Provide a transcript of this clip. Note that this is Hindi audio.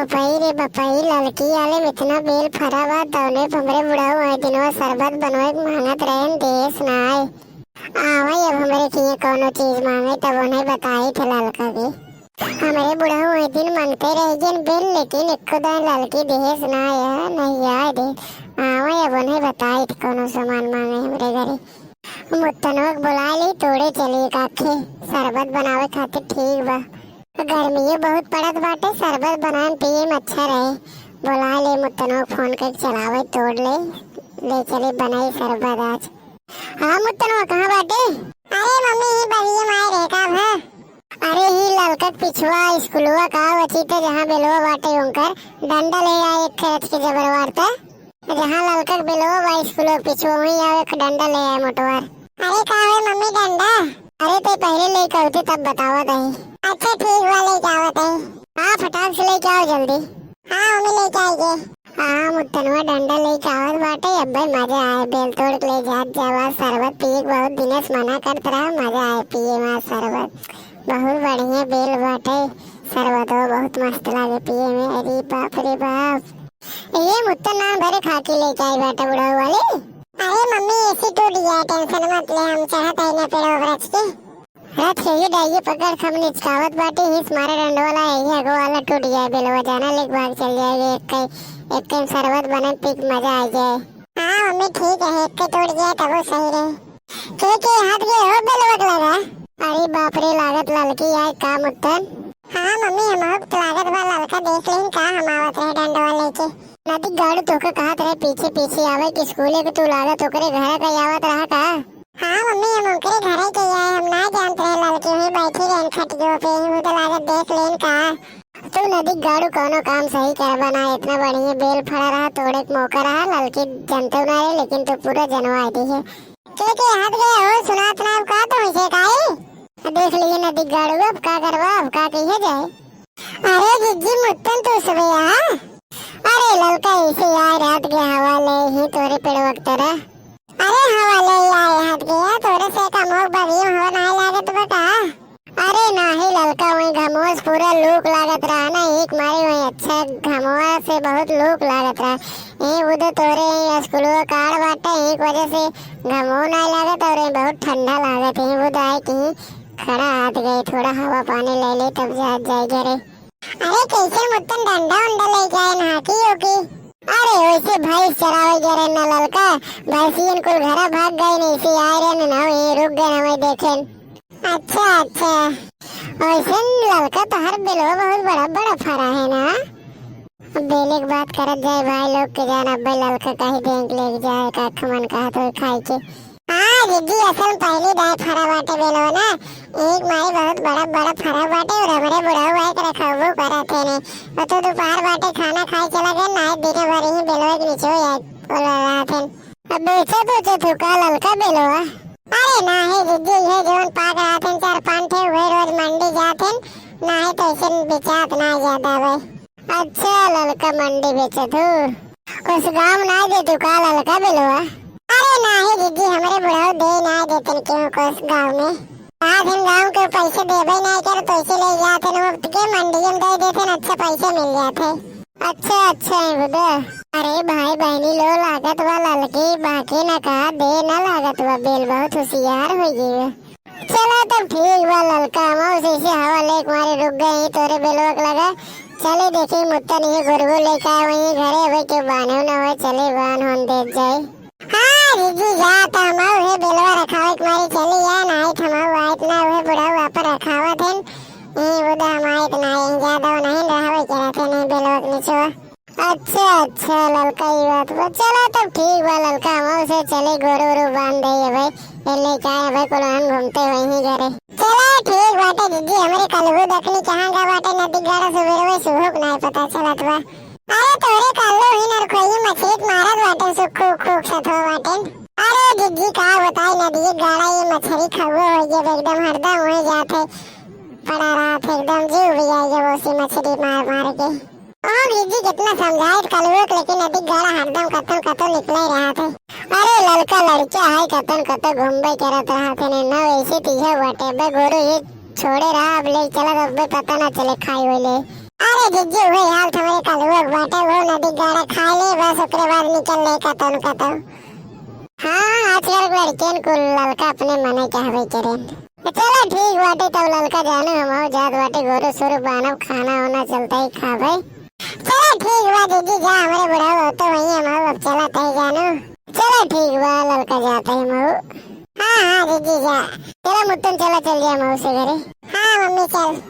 बपई रे बपई लड़की वाले में इतना बेल फरा बा तौले हमरे बुढ़ाऊ आए दिनवा शरबत बनवाए मांगत रहेन देश ना आए आवे अब हमरे किए कोनो चीज मांगे तब उन्हें बताई थे लड़का के हमारे बुढ़ाऊ आए दिन मांगते रह गए बेल लेकिन एक दान लड़की देश ना आया नहीं आए दे आवे अब उन्हें बताई थे कोनो सामान मांगे हमरे घरे मुत्तनों बुला ली तोड़े चली काखे शरबत बनावे खातिर ठीक बा गर्मी बहुत पड़त बाटे शरबत बनान पिए में अच्छा रहे बुला ले मुत्तनों फोन करके चलावे तोड़ ले चले बनाई शरबत आज। हाँ मुत्तनों कहाँ बाटे? अरे मम्मी ही बगिया में आए का है। अरे ही ललकत पिछुआ स्कूलवा का वची तो जहाँ बेलवा बाटे उनकर डंडा ले आए एक खरच के जबरवार था जहाँ ललकत बेलवा बा स्कूल पिछुआ वही आवे डंडा ले आए मोटवार। अरे कहाँ है मम्मी डंडा? अरे तो पहले लेके आती तब बतावा दही। अच्छा ठीक बा लेके आवत है। हाँ फटाक से लेके आओ जल्दी। हाँ मम्मी लेके आएंगे। हाँ मुत्तनवा डंडा लेके आवत बाटे अब भाई मजा आए बेल तोड़ के ले जात जावा शरबत पिए बहुत दिनेश मना करत रहा मजा आए पिए में शरबत बहुत बढ़िया बेल बाटे शरबत बहुत मस्त लागे पिए में। अरे बाप रे बाप ये मुत्तन भरे खा के लेके आई बाटे बुढ़ाऊ वाले। अरे मम्मी ऐसी टूट गया टेंशन मत ले हम चाहत है ना पेड़ों रच के रात से ही डाइए पकड़ खम निचकावत बाटे हिस मारे डंडो वाला है अगो वाला टूट गया बेलवा जाना लेक भाग चल जाएगी एक टाइम शरबत बने पिक मजा आ जाए। हाँ मम्मी ठीक है एक टूट गया तब सही रहे के हाथ गए हो बेलवा लगा। अरे बाप रे लागत लड़की यार का मुत्तन। हाँ मम्मी हम लागत वाला लड़का देख लें का हम आवत रहे डंडो वाले के नदी गाड़ू तोके कहत रहे पीछे पीछे आवे कि स्कूले के तू लागत ओकरे घर का आवत रहा का। हाँ मम्मी हम ओकरे घरे के आए हम ना जानते रहे लड़की हुई बैठी रहन खटियो पे वो तो लागत देख लेन का तू नदी गाड़ू कोनो काम सही कर बना इतना बढ़िया बेल फड़ा रहा तोड़े के मौका रहा लड़की जनतो ना है लेकिन तू पूरा जनवा दी है के हाथ गए हो सुनात ना का तो इसे काई देख लिए नदी गाड़ू अब का करवा अब का कहिए जाए। अरे जिज्जी मुत्तन तू सब यहाँ अरे लड़का इसे यार रात के हवाले ही तोरे पेड़ वक्त रहा अरे हवाले आए हाथ गया तोरे से का मोक बगियो हवा नहीं लागत बका। अरे नाही ललका वही घमोस पूरा लूक लागत रहा ना एक मारे वही अच्छा घमोआ से बहुत लूक लागत रहा ये उधर तोरे स्कूल कार बाटे एक वजह से घमो नहीं लागत और बहुत ठंडा लागत है वो आए कहीं खड़ा हाथ गए थोड़ा हवा पानी ले ले तब जाए घरे। अरे कैसे मुत्तन डंडा उंडा ले जाए नाकी होगी। अरे वैसे भाई चरावे गए न ललका भैंसियन कुल घरा भाग गए नहीं से आए रहे ना ये रुक गए हमें देखें। अच्छा अच्छा वैसे ललका तो हर बेलवा बहुत बड़ा बड़ा फरा है ना बेले की बात करत जाए भाई लोग के जान अब ललका कहीं बैंक ले जाए का खमन कहा तो खाई के। हाँ दीदी असल पहली दाए फरा बाटे बेलवा ना एक मारी बहुत बड़ा बड़ा फरा बाटे और हमारे बुढ़ाऊ आए कर रखा वो करा थे ने वो तो दोपहर बाटे खाना खाए चला गया ना दिन भर ही बेलवा के नीचे यार बोला रहा थे अब बेचे तो का ललका बेलवा। अरे ना है दीदी ये जोन पाक रहा थे चार पांच थे वे रोज मंडी जाते ना है तो ऐसे बेचात ना ज्यादा भाई। अच्छा ललका मंडी बेचे तू कुछ गाँव ना दे तू का ललका बेलवा। अरे ना ही दीदी हमारे बुढ़ाऊ दे ना देते क्यों कुछ गाँव में आज हम गाँव के पैसे देवे नहीं कर पैसे ले जाते ना के मंडी में दे देते ना अच्छा पैसे मिल जाते। अच्छा अच्छा है बुदा। अरे भाई बहनी लो लागत वा ललकी बाकी ना कहा दे ना लागत वा बेल बहुत होशियार हो गई। चलो तब ठीक बा ललका मौसी से हवा ले मारे रुक गए तोरे बेलवक लगा चले देखी मुत्तन ये गुरगु लेके आए वही घरे भाई के बानो ना हो चले बान होन दे जाए। हाँ दीदी जा तो हमारे है बेलवा रखावे मारी चली या नहीं थमाओ आयत ना है बुढ़ाऊ वापर रखावा थे ये बुढ़ा हमारे इतना ज्यादा नहीं रहावे क्या थे नहीं बेलवा के नीचे। अच्छा अच्छा ललका ये बात वो चलो तब ठीक बा ललका हम से चले गोरू रू बांध दे भाई ये ले जाए भाई को हम घूमते वहीं घरे। चलो ठीक बाटे दीदी हमारे कलबू दखनी कहाँ का बाटे नदी गाड़ा सुबह में सुबह नहीं पता चला तो। अरे तोरे कल्लू ही नर कोई मछली मारत बाटे सुखू खूब सतो बाटे। अरे दीदी का बताई नदी गाड़ा ये मछली खबो हो गया एकदम हरदम हो जाते पड़ा रहा था एकदम जीव भी आई जब उसी मछली मार मार के। ओ दीदी कितना समझाए कलू लेकिन नदी गाड़ा हरदम कतल निकल ही रहा था। अरे ललका लड़का है कतल घूमबे करत रहा थे ना वैसे तीहे बाटे बे गोरू ये छोड़े रहा अब ले चला अब पता ना चले खाई होले। अरे जिज्जू भाई हाल तुम्हारे कलुआ बाटे वो नदी गाड़ा खा ले बस ओकरे बाद निकल ले का तो हाँ आजकल लड़कियन को लड़का अपने मने चाहवे करें चलो ठीक बाटे तब लड़का जानो हम जात बाटे गोरो सोरो बानव खाना होना चलता ही खावे चलो ठीक बा दीदी जा हमारे बुढ़ा हो तो वही हम अब चला तय जानो चलो ठीक बा लड़का जाता है मऊ हाँ हाँ दीदी जा चलो मुत्तन चला चल गया मऊ से घरे हाँ मम्मी चल